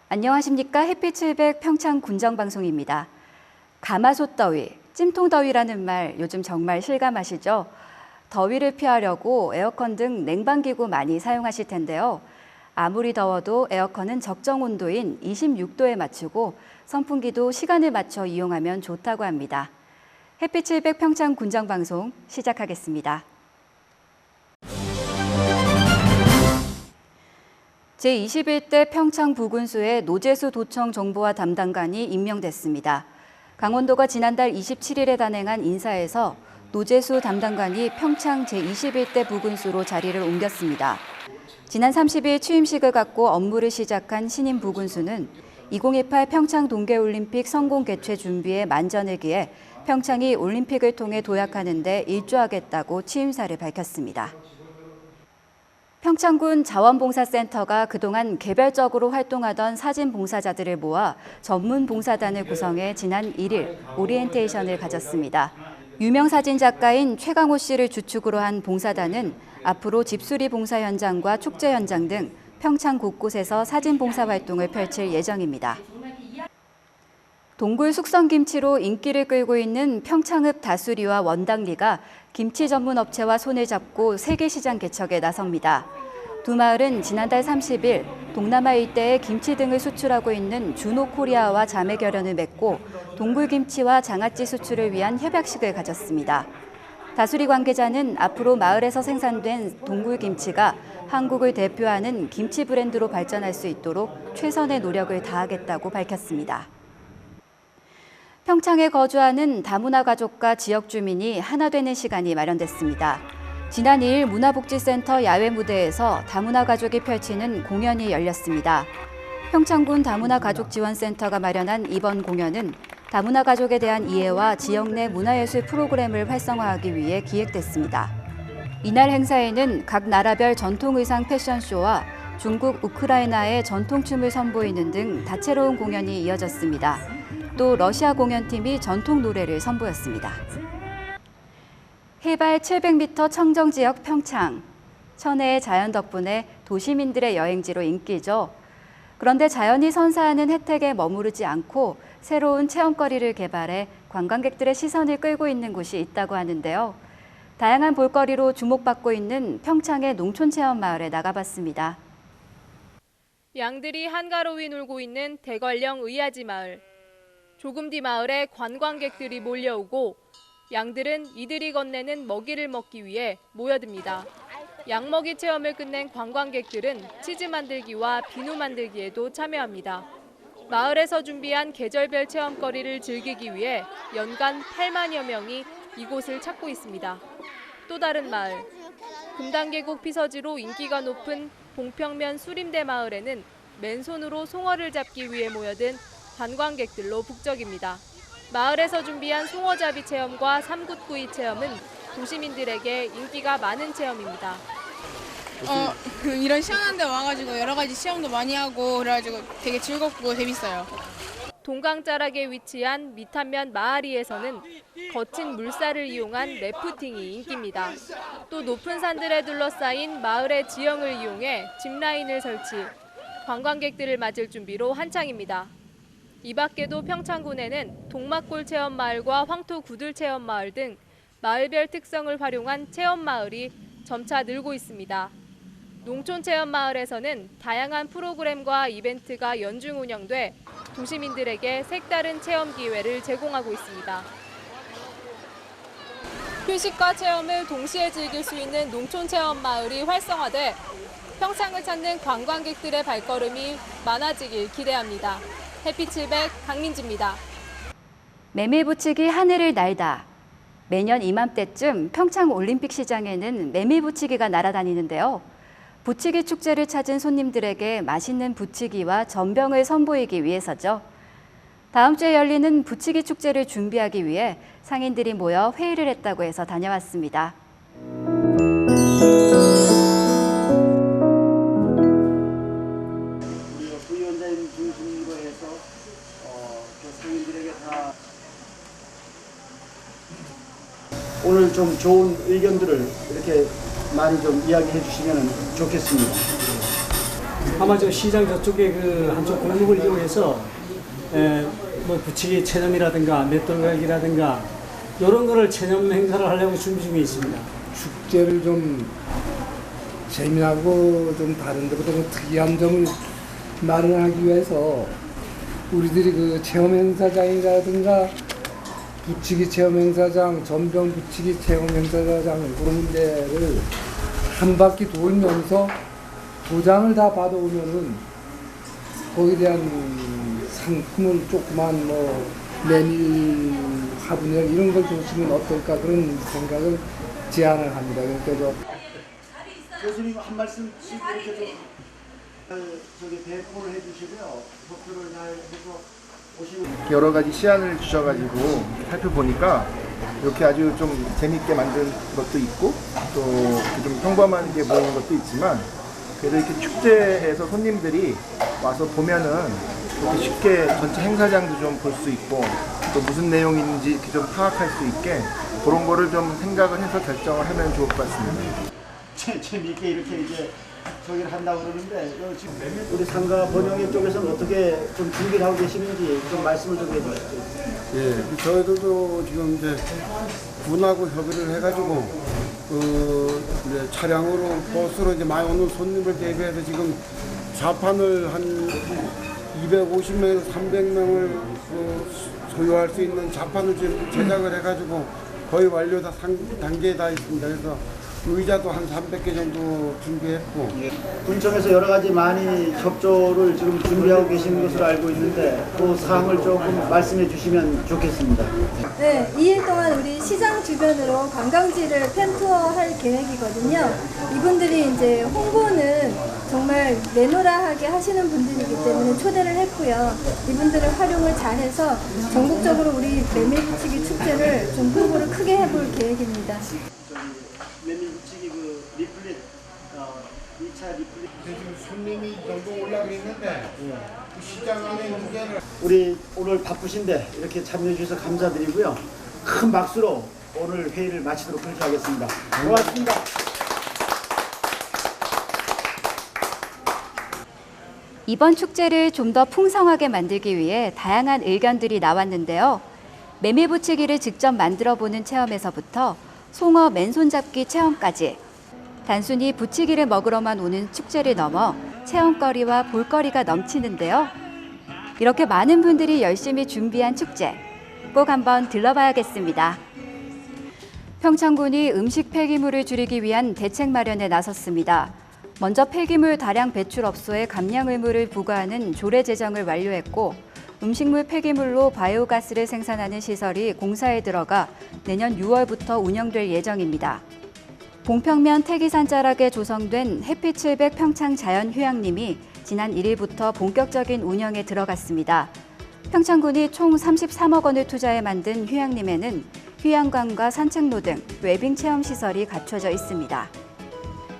안녕하십니까. 햇빛 700 평창 군정방송입니다. 가마솥 더위, 찜통 더위라는 말 요즘 정말 실감하시죠? 더위를 피하려고 에어컨 등 냉방기구 많이 사용하실 텐데요. 아무리 더워도 에어컨은 적정 온도인 26도에 맞추고 선풍기도 시간을 맞춰 이용하면 좋다고 합니다. 햇빛 700 평창 군정방송 시작하겠습니다. 제21대 평창 부군수에 노재수 도청 정보화 담당관이 임명됐습니다. 강원도가 지난달 27일에 단행한 인사에서 노재수 담당관이 평창 제21대 부군수로 자리를 옮겼습니다. 지난 30일 취임식을 갖고 업무를 시작한 신임 부군수는 2028 평창 동계올림픽 성공 개최 준비에 만전을 기해 평창이 올림픽을 통해 도약하는 데 일조하겠다고 취임사를 밝혔습니다. 평창군 자원봉사센터가 그동안 개별적으로 활동하던 사진봉사자들을 모아 전문봉사단을 구성해 지난 1일 오리엔테이션을 가졌습니다. 유명 사진작가인 최강호 씨를 주축으로 한 봉사단은 앞으로 집수리 봉사 현장과 축제 현장 등 평창 곳곳에서 사진봉사 활동을 펼칠 예정입니다. 동굴 숙성김치로 인기를 끌고 있는 평창읍 다수리와 원당리가 김치 전문 업체와 손을 잡고 세계시장 개척에 나섭니다. 두 마을은 지난달 30일 동남아 일대에 김치 등을 수출하고 있는 준호코리아와 자매 결연을 맺고 동굴김치와 장아찌 수출을 위한 협약식을 가졌습니다. 다수리 관계자는 앞으로 마을에서 생산된 동굴김치가 한국을 대표하는 김치 브랜드로 발전할 수 있도록 최선의 노력을 다하겠다고 밝혔습니다. 평창에 거주하는 다문화 가족과 지역 주민이 하나 되는 시간이 마련됐습니다. 지난 2일 문화복지센터 야외 무대에서 다문화 가족이 펼치는 공연이 열렸습니다. 평창군 다문화 가족지원센터가 마련한 이번 공연은 다문화 가족에 대한 이해와 지역 내 문화예술 프로그램을 활성화하기 위해 기획됐습니다. 이날 행사에는 각 나라별 전통 의상 패션쇼와 중국, 우크라이나의 전통춤을 선보이는 등 다채로운 공연이 이어졌습니다. 또 러시아 공연팀이 전통 노래를 선보였습니다. 해발 700m 청정지역 평창. 천혜의 자연 덕분에 도시민들의 여행지로 인기죠. 그런데 자연이 선사하는 혜택에 머무르지 않고 새로운 체험거리를 개발해 관광객들의 시선을 끌고 있는 곳이 있다고 하는데요. 다양한 볼거리로 주목받고 있는 평창의 농촌체험마을에 나가봤습니다. 양들이 한가로이 놀고 있는 대관령 의아지 마을. 조금 뒤 마을에 관광객들이 몰려오고 양들은 이들이 건네는 먹이를 먹기 위해 모여듭니다. 양먹이 체험을 끝낸 관광객들은 치즈 만들기와 비누 만들기에도 참여합니다. 마을에서 준비한 계절별 체험거리를 즐기기 위해 연간 8만여 명이 이곳을 찾고 있습니다. 또 다른 마을, 금단계곡 피서지로 인기가 높은 봉평면 수림대 마을에는 맨손으로 송어를 잡기 위해 모여든 관광객들로 북적입니다. 마을에서 준비한 송어잡이 체험과 삼굿구이 체험은 도시민들에게 인기가 많은 체험입니다. 이런 시원한 데 와가지고 여러 가지 체험도 많이 하고 그래가지고 되게 즐겁고 재밌어요. 동강자락에 위치한 미탄면 마하리에서는 거친 물살을 이용한 래프팅이 인기입니다. 또 높은 산들에 둘러싸인 마을의 지형을 이용해 짚라인을 설치, 관광객들을 맞을 준비로 한창입니다. 이 밖에도 평창군에는 동막골 체험마을과 황토 구들 체험마을 등 마을별 특성을 활용한 체험마을이 점차 늘고 있습니다. 농촌체험마을에서는 다양한 프로그램과 이벤트가 연중 운영돼 도시민들에게 색다른 체험 기회를 제공하고 있습니다. 휴식과 체험을 동시에 즐길 수 있는 농촌체험마을이 활성화돼 평창을 찾는 관광객들의 발걸음이 많아지길 기대합니다. 햇빛 700 강민지입니다. 메밀부치기 하늘을 날다. 매년 이맘때쯤 평창 올림픽 시장에는 메밀부치기가 날아다니는데요. 부치기 축제를 찾은 손님들에게 맛있는 부치기와 전병을 선보이기 위해서죠. 다음 주에 열리는 부치기 축제를 준비하기 위해 상인들이 모여 회의를 했다고 해서 다녀왔습니다. 부위원장님 중심으로 해서 상인들에게 다 오늘 좀 좋은 의견들을 이렇게 많이 좀 이야기해 주시면 좋겠습니다. 아마 저 시장 저쪽에 그 한쪽 골목을 이용해서 뭐 부치기 체험이라든가 맷돌갈기라든가 이런 거를 체험 행사를 하려고 준비 중에 있습니다. 축제를 좀 재미나고 좀 다른 데보다 좀 특이한 점을 마련하기 위해서 우리들이 그 체험 행사장이라든가 부치기 체험 행사장, 전병 부치기 체험 행사장 그런 데를 한 바퀴 돌면서 도장을 다 받아오면은 거기에 대한 상품을 조그만 뭐 메밀, 화분열 이런 걸 줬으면 어떨까 그런 생각을 제안을 합니다. 그러니까 교수님 한 말씀씩 이렇게 저기 배포를 해주시고요. 목표를 잘 해서 오시는. 여러 가지 시안을 주셔가지고 살펴보니까 이렇게 아주 좀 재밌게 만든 것도 있고 또 좀 평범한 게 모인 것도 있지만 그래도 이렇게 축제에서 손님들이 와서 보면은 이렇게 쉽게 전체 행사장도 좀 볼 수 있고 또 무슨 내용인지 이렇게 좀 파악할 수 있게 그런 거를 좀 생각을 해서 결정을 하면 좋을 것 같습니다. 재미있게 이렇게 이제 저기를 한다고 그러는데 지금 우리 상가 번영회 쪽에서는 어떻게 좀 준비를 하고 계시는지 좀 말씀을 좀 해주시죠. 예, 저희들도 지금 이제 군하고 협의를 해가지고 이제 차량으로 버스로 이제 많이 오는 손님을 대비해서 지금 좌판을 한 250명에서 300명을 소유할 수 있는 좌판을 지금 제작을 해가지고 거의 완료 단계에 다 있습니다. 그래서 의자도 한 300개 정도 준비했고. 군청에서 여러 가지 많이 협조를 지금 준비하고 계시는 것으로 알고 있는데 그 사항을 조금 말씀해 주시면 좋겠습니다. 네, 2일 동안 우리 시장 주변으로 관광지를 펜투어할 계획이거든요. 이분들이 이제 홍보는 정말 내노라하게 하시는 분들이기 때문에 초대를 했고요. 이분들을 활용을 잘해서 전국적으로 우리 메밀부치기 축제를 좀 홍보를 크게 해볼 계획입니다. 메밀부치기 그 리플릿 2차 리플릿 지금 손님이 이 정도 올라가 있는데 그 시장 안에 문제를 우리 오늘 바쁘신데 이렇게 참여해 주셔서 감사드리고요. 큰 박수로 오늘 회의를 마치도록 그렇게 하겠습니다. 고맙습니다. 이번 축제를 좀 더 풍성하게 만들기 위해 다양한 의견들이 나왔는데요. 메밀부치기를 직접 만들어보는 체험에서부터 송어 맨손잡기 체험까지 단순히 부치기를 먹으러만 오는 축제를 넘어 체험거리와 볼거리가 넘치는데요. 이렇게 많은 분들이 열심히 준비한 축제, 꼭 한번 들러봐야겠습니다. 평창군이 음식 폐기물을 줄이기 위한 대책 마련에 나섰습니다. 먼저 폐기물 다량 배출업소에 감량 의무를 부과하는 조례 제정을 완료했고 음식물 폐기물로 바이오가스를 생산하는 시설이 공사에 들어가 내년 6월부터 운영될 예정입니다. 봉평면 태기산 자락에 조성된 햇빛 700 평창 자연휴양림이 지난 1일부터 본격적인 운영에 들어갔습니다. 평창군이 총 33억 원을 투자해 만든 휴양림에는 휴양관과 산책로 등 웰빙 체험 시설이 갖춰져 있습니다.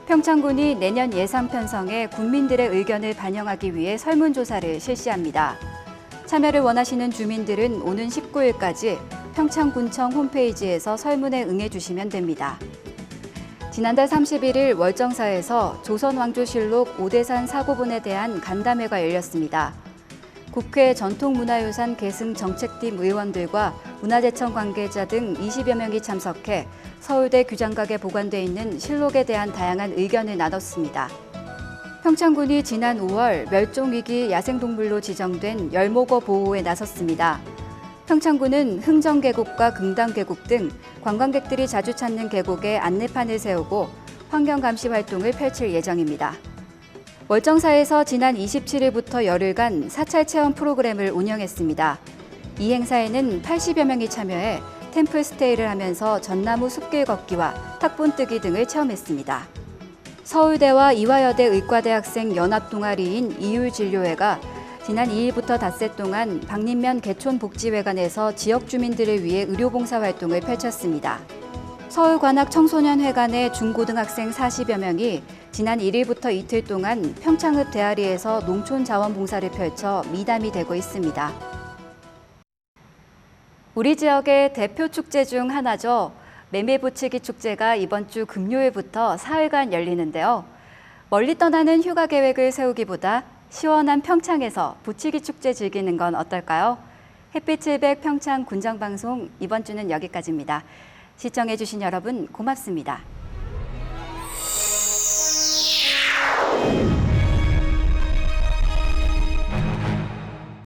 평창군이 내년 예산 편성에 국민들의 의견을 반영하기 위해 설문조사를 실시합니다. 참여를 원하시는 주민들은 오는 19일까지 평창군청 홈페이지에서 설문에 응해주시면 됩니다. 지난달 31일 월정사에서 조선왕조실록 오대산 사고분에 대한 간담회가 열렸습니다. 국회 전통문화유산 계승 정책팀 의원들과 문화재청 관계자 등 20여 명이 참석해 서울대 규장각에 보관돼 있는 실록에 대한 다양한 의견을 나눴습니다. 평창군이 지난 5월 멸종위기 야생동물로 지정된 열목어 보호에 나섰습니다. 평창군은 흥정계곡과 금당계곡 등 관광객들이 자주 찾는 계곡에 안내판을 세우고 환경감시 활동을 펼칠 예정입니다. 월정사에서 지난 27일부터 열흘간 사찰 체험 프로그램을 운영했습니다. 이 행사에는 80여 명이 참여해 템플스테이를 하면서 전나무 숲길 걷기와 탁본뜨기 등을 체험했습니다. 서울대와 이화여대 의과대학생 연합동아리인 이율진료회가 지난 2일부터 닷새 동안 박림면 개촌복지회관에서 지역 주민들을 위해 의료봉사 활동을 펼쳤습니다. 서울관악청소년회관의 중고등학생 40여 명이 지난 1일부터 이틀 동안 평창읍 대아리에서 농촌자원봉사를 펼쳐 미담이 되고 있습니다. 우리 지역의 대표 축제 중 하나죠. 메밀부치기 축제가 이번 주 금요일부터 사흘간 열리는데요. 멀리 떠나는 휴가 계획을 세우기보다 시원한 평창에서 부치기 축제 즐기는 건 어떨까요? 햇빛 700 평창 군정방송 이번 주는 여기까지입니다. 시청해주신 여러분 고맙습니다.